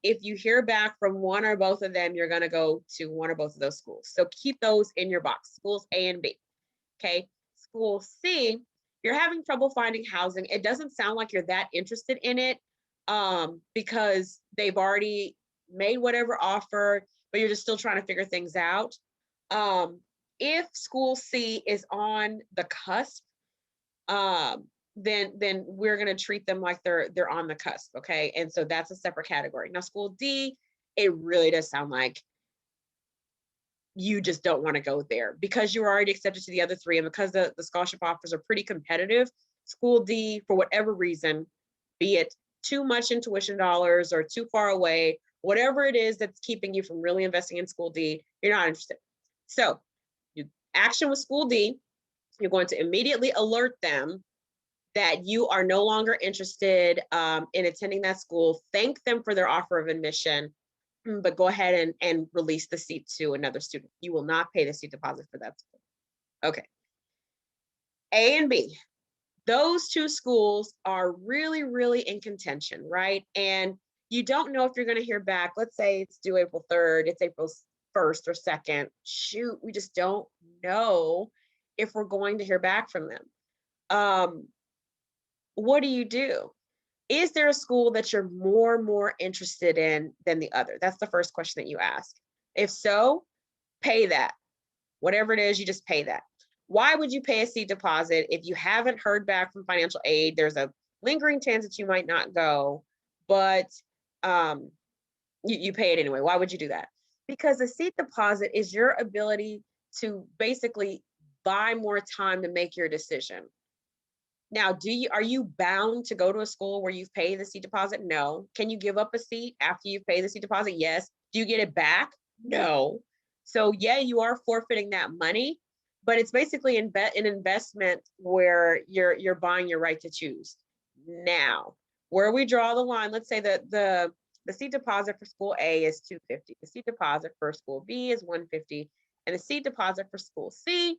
if you hear back from 1 or both of them, you're going to go to 1 or both of those schools. So keep those in your box, schools A and B, okay? School C, you're having trouble finding housing. It doesn't sound like you're that interested in it because they've already made whatever offer, but you're just still trying to figure things out. If school C is on the cusp, then we're going to treat them like they're on the cusp, okay? And so that's a separate category. Now, school D, it really does sound like you just don't want to go there because you're already accepted to the other 3, and because the scholarship offers are pretty competitive. School D, for whatever reason, be it too much in tuition dollars or too far away, whatever it is that's keeping you from really investing in school D, you're not interested. So you action with school D, you're going to immediately alert them that you are no longer interested in attending that school. Thank them for their offer of admission. but go ahead and release the seat to another student. You will not pay the seat deposit for that school. Okay. A and B, those two schools are really, really in contention, right? And you don't know if you're going to hear back. Let's say it's due April 3rd, it's April 1st or 2nd. Shoot, we just don't know if we're going to hear back from them. What do you do? Is there a school that you're more interested in than the other? That's the first question that you ask. If so, pay that. Whatever it is, you just pay that. Why would you pay a seat deposit if you haven't heard back from financial aid? There's a lingering chance that you might not go, but you pay it anyway. Why would you do that? Because a seat deposit is your ability to basically buy more time to make your decision. Now, are you bound to go to a school where you've paid the seat deposit? No. Can you give up a seat after you've paid the seat deposit? Yes. Do you get it back? No. So yeah, you are forfeiting that money, but it's basically an investment where you're buying your right to choose. Now, where we draw the line, let's say that the seat deposit for school A is $250. The seat deposit for school B is $150, and the seat deposit for school C,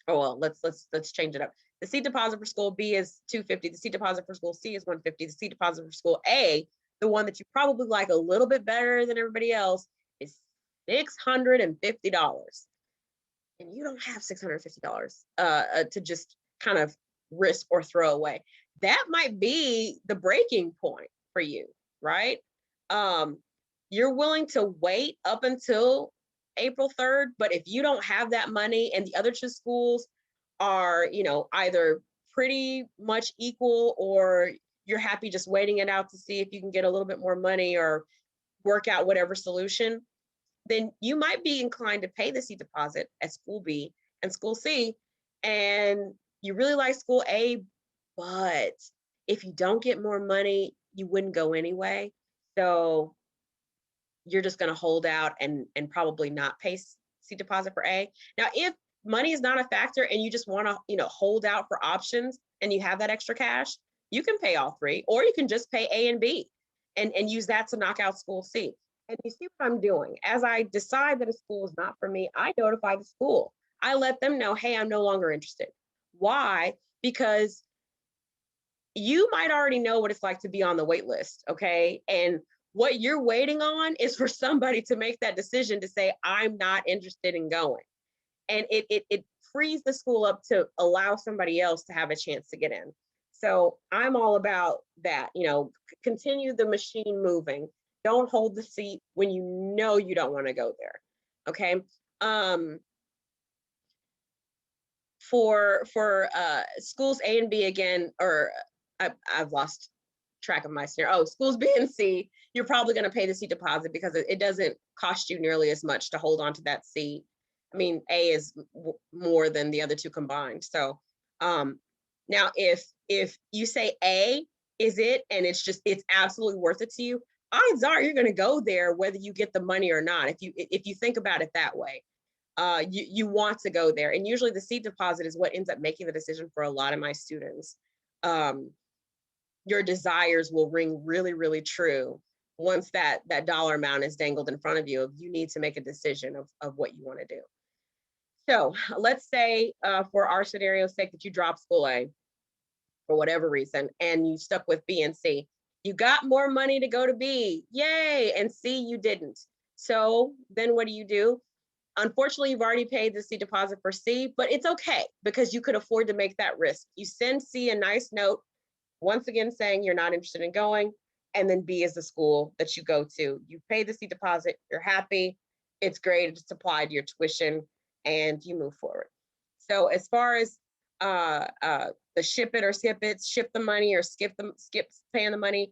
oh well, let's change it up. The seat deposit for school B is $250. The seat deposit for school C is $150. The seat deposit for school A, the one that you probably like a little bit better than everybody else, is $650. And you don't have $650 to just kind of risk or throw away. That might be the breaking point for you, right? You're willing to wait up until April 3rd, but if you don't have that money and the other two schools are, either pretty much equal, or you're happy just waiting it out to see if you can get a little bit more money or work out whatever solution, then you might be inclined to pay the seat deposit at school B and school C, and you really like school A, but if you don't get more money, you wouldn't go anyway. So you're just going to hold out and probably not pay seat deposit for A. Now, if money is not a factor and you just want to, hold out for options and you have that extra cash, you can pay all three, or you can just pay A and B and use that to knock out school C. And you see what I'm doing? As I decide that a school is not for me, I notify the school. I let them know, hey, I'm no longer interested. Why? Because you might already know what it's like to be on the wait list, okay? And what you're waiting on is for somebody to make that decision to say, I'm not interested in going. And it frees the school up to allow somebody else to have a chance to get in. So I'm all about that, continue the machine moving. Don't hold the seat when you know you don't want to go there, okay? For schools A and B again, or I've lost track of my scenario. Oh, schools B and C, you're probably going to pay the seat deposit because it doesn't cost you nearly as much to hold on to that seat. I mean, A is more than the other two combined. So now if you say A is it, and it's absolutely worth it to you, odds are you're going to go there whether you get the money or not. If you think about it that way, you want to go there. And usually the seat deposit is what ends up making the decision for a lot of my students. Your desires will ring really, really true once that dollar amount is dangled in front of you. You need to make a decision of what you want to do. So let's say for our scenario's sake that you drop school A for whatever reason, and you stuck with B and C. You got more money to go to B, yay, and C you didn't. So then what do? Unfortunately, you've already paid the seat deposit for C, but it's okay because you could afford to make that risk. You send C a nice note, once again saying you're not interested in going, and then B is the school that you go to. You pay the seat deposit, you're happy, it's great, it's applied to your tuition, and you move forward. So as far as the ship it or skip it, ship the money or skip paying the money,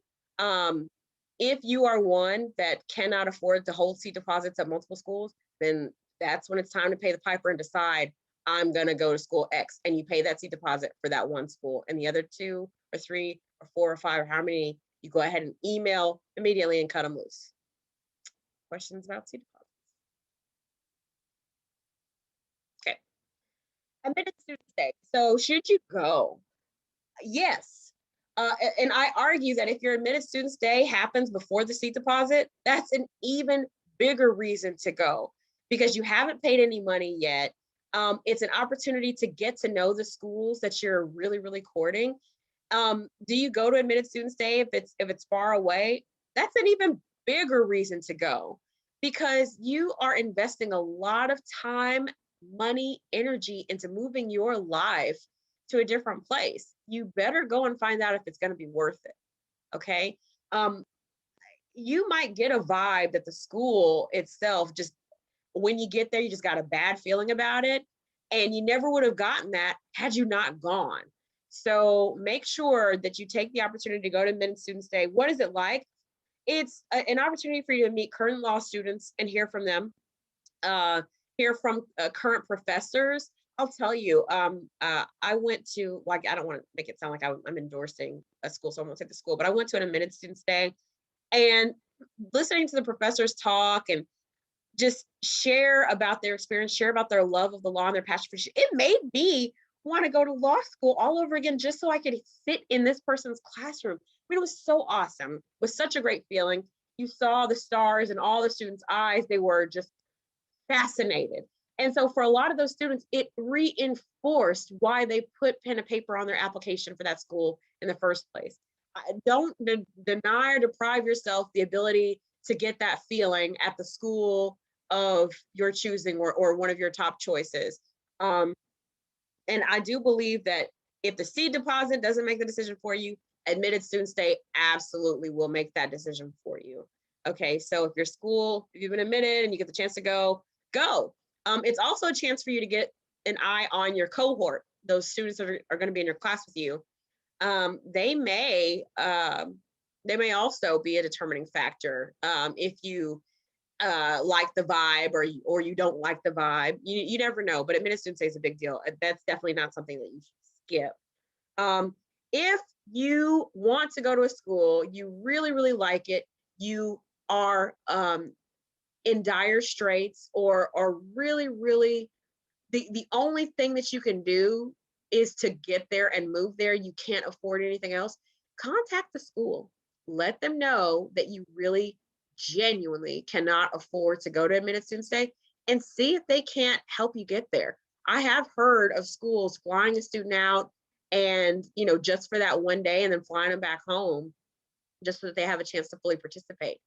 if you are one that cannot afford to hold seat deposits at multiple schools, then that's when it's time to pay the piper and decide, I'm going to go to school X, and you pay that seat deposit for that one school, and the other 2 or 3 or 4 or 5 or how many, you go ahead and email immediately and cut them loose. Questions about seat deposits? Okay. Admitted student stay. So should you go? Yes. And I argue that if your admitted student stay happens before the seat deposit, that's an even bigger reason to go because you haven't paid any money yet. It's an opportunity to get to know the schools that you're really, really courting. Do you go to admitted student stay if it's far away? That's an even bigger reason to go because you are investing a lot of time, money, energy into moving your life to a different place. You better go and find out if it's going to be worth it. Okay. Um, you might get a vibe that the school itself just when you get there, you just got a bad feeling about it. And you never would have gotten that had you not gone. So make sure that you take the opportunity to go to admitted student stay. What is it like? It's an opportunity for you to meet current law students and hear from them, hear from current professors. I'll tell you, I went to, like, I don't want to make it sound like I'm endorsing a school, so I won't say the school, but I went to an admitted student stay and listening to the professors talk and just share about their experience, share about their love of the law and their passion for it made me want to go to law school all over again just so I could sit in this person's classroom. I mean, it was so awesome. It was such a great feeling. You saw the stars in all the students' eyes. They were just fascinated. And so for a lot of those students, it reinforced why they put pen and paper on their application for that school in the first place. Don't deny or deprive yourself the ability to get that feeling at the school of your choosing or one of your top choices. And I do believe that if the seed deposit doesn't make the decision for you, admitted student stay absolutely will make that decision for you. Okay, so if your school, if you've been admitted and you get the chance to go, go. It's also a chance for you to get an eye on your cohort, those students that are going to be in your class with you. They may also be a determining factor if you like the vibe or you don't like the vibe. You never know, but admitted student stay is a big deal. That's definitely not something that you should skip. If you want to go to a school, you really, really like it, you are in dire straits or really, really, the only thing that you can do is to get there and move there, you can't afford anything else, contact the school. Let them know that you really genuinely cannot afford to go to admitted student stay and see if they can't help you get there. I have heard of schools flying a student out and, just for that one day and then flying them back home just so that they have a chance to fully participate.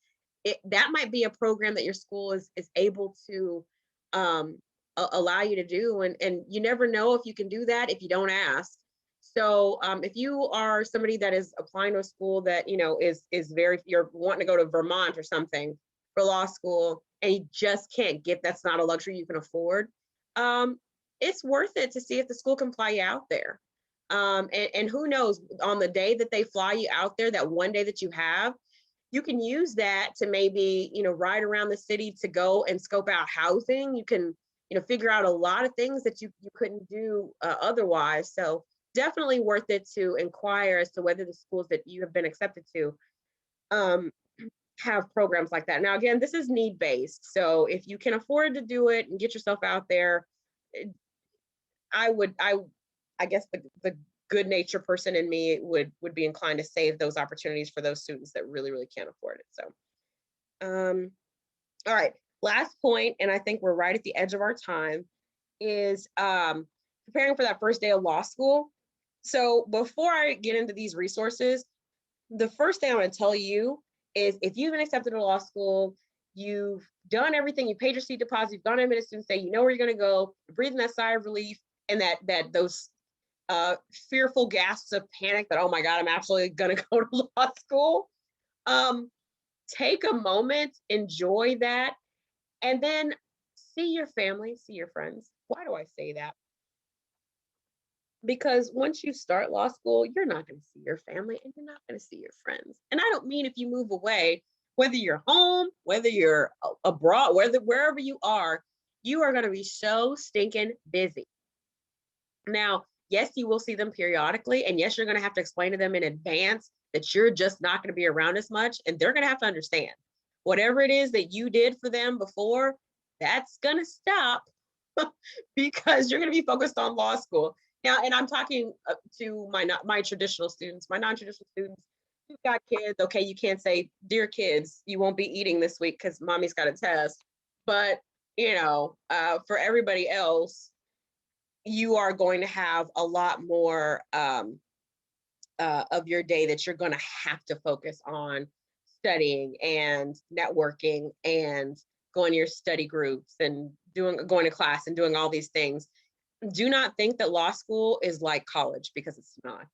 That might be a program that your school is able to allow you to do. And you never know if you can do that if you don't ask. So if you are somebody that is applying to a school that, you're wanting to go to Vermont or something for law school and you just can't get, that's not a luxury you can afford. It's worth it to see if the school can fly you out there. And who knows, on the day that they fly you out there, that one day that you have, you can use that to maybe, ride around the city to go and scope out housing. You can, figure out a lot of things that you couldn't do otherwise. So definitely worth it to inquire as to whether the schools that you have been accepted to have programs like that. Now, again, this is need-based. So if you can afford to do it and get yourself out there, I guess the good nature person in me would be inclined to save those opportunities for those students that really, really can't afford it. So, all right, last point, and I think we're right at the edge of our time, is preparing for that first day of law school. So before I get into these resources, the first thing I'm going to tell you is if you've been accepted to law school, you've done everything, you paid your seat deposit, you've gone to admitted student stay, you know where you're going to go, you're breathing that sigh of relief and that those fearful gasps of panic that, oh my God, I'm absolutely going to go to law school. Take a moment, enjoy that, and then see your family, see your friends. Why do I say that? Because once you start law school, you're not going to see your family and you're not going to see your friends. And I don't mean if you move away, whether you're home, whether you're abroad, wherever you are going to be so stinking busy. Now, yes, you will see them periodically. And yes, you're going to have to explain to them in advance that you're just not going to be around as much. And they're going to have to understand whatever it is that you did for them before, that's going to stop because you're going to be focused on law school. Now, and I'm talking to my traditional students, my non-traditional students. You've got kids, okay, you can't say, dear kids, you won't be eating this week because mommy's got a test. But, for everybody else, you are going to have a lot more of your day that you're going to have to focus on studying and networking and going to your study groups and going to class and doing all these things. Do not think that law school is like college, because it's not.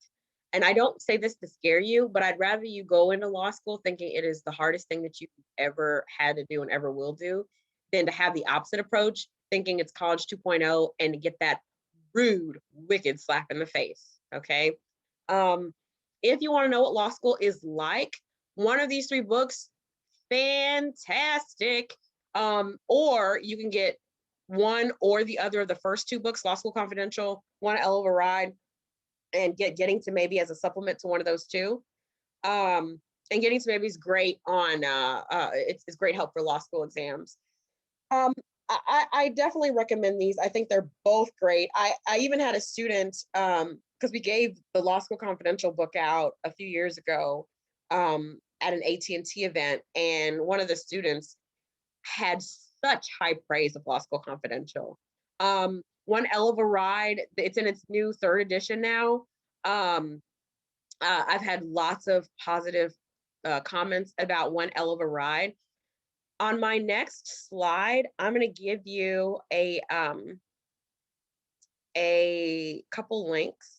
And I don't say this to scare you, but I'd rather you go into law school thinking it is the hardest thing that you've ever had to do and ever will do, than to have the opposite approach, thinking it's college 2.0 and to get that rude, wicked slap in the face. Okay. If you want to know what law school is like, one of these 3 books, fantastic. Or you can get one or the other of the first 2 books, Law School Confidential, One Hell of a Ride, and Getting to Maybe as a supplement to one of those 2. And Getting to Maybe is great on it's great help for law school exams. I definitely recommend these. I think they're both great. I even had a student, because we gave the Law School Confidential book out a few years ago at an AT&T event, and one of the students had such high praise of Law School Confidential. One Hell of a Ride, it's in its new 3rd edition now. I've had lots of positive comments about One Hell of a Ride. On my next slide, I'm going to give you a couple links.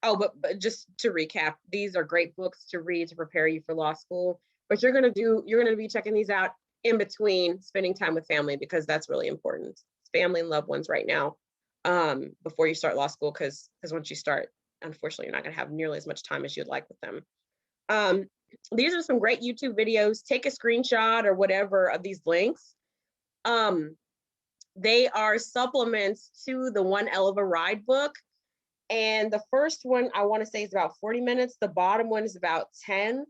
Oh, but just to recap, these are great books to read to prepare you for law school. But you're going to be checking these out in between spending time with family, because that's really important. It's family and loved ones right now, before you start law school, because once you start, unfortunately, you're not going to have nearly as much time as you'd like with them. These are some great YouTube videos. Take a screenshot or whatever of these links. They are supplements to the One Hell of a Ride book. And the first one, I want to say, is about 40 minutes. The bottom one is about 10.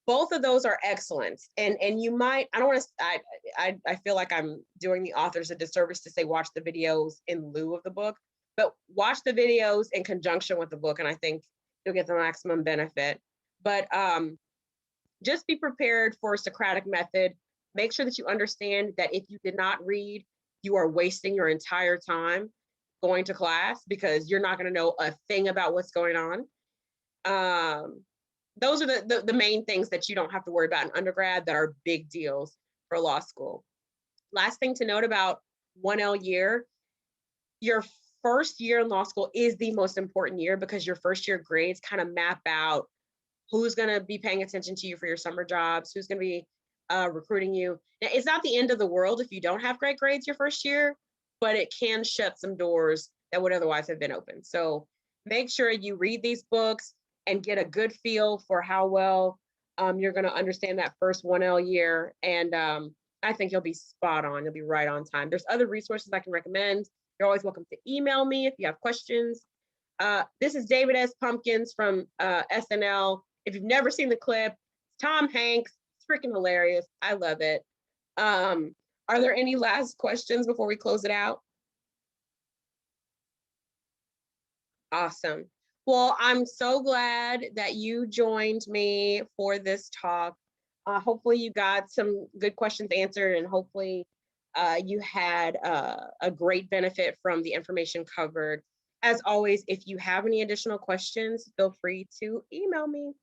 Both of those are excellent. And you might, I don't want to, I feel like I'm doing the authors a disservice to say watch the videos in lieu of the book, but watch the videos in conjunction with the book, and I think you'll get the maximum benefit. But just be prepared for Socratic method. Make sure that you understand that if you did not read, you are wasting your entire time going to class, because you're not going to know a thing about what's going on. Those are the main things that you don't have to worry about in undergrad that are big deals for law school. Last thing to note about 1L year, your first year in law school is the most important year, because your first year grades kind of map out who's going to be paying attention to you for your summer jobs, who's going to be recruiting you. Now, it's not the end of the world if you don't have great grades your first year, but it can shut some doors that would otherwise have been open. So make sure you read these books and get a good feel for how well you're going to understand that first 1L year. And I think you'll be spot on. You'll be right on time. There's other resources I can recommend. You're always welcome to email me if you have questions. This is David S. Pumpkins from SNL. If you've never seen the clip, Tom Hanks. It's freaking hilarious. I love it. Are there any last questions before we close it out? Awesome. Well, I'm so glad that you joined me for this talk. Hopefully you got some good questions answered, and hopefully you had a great benefit from the information covered. As always, if you have any additional questions, feel free to email me.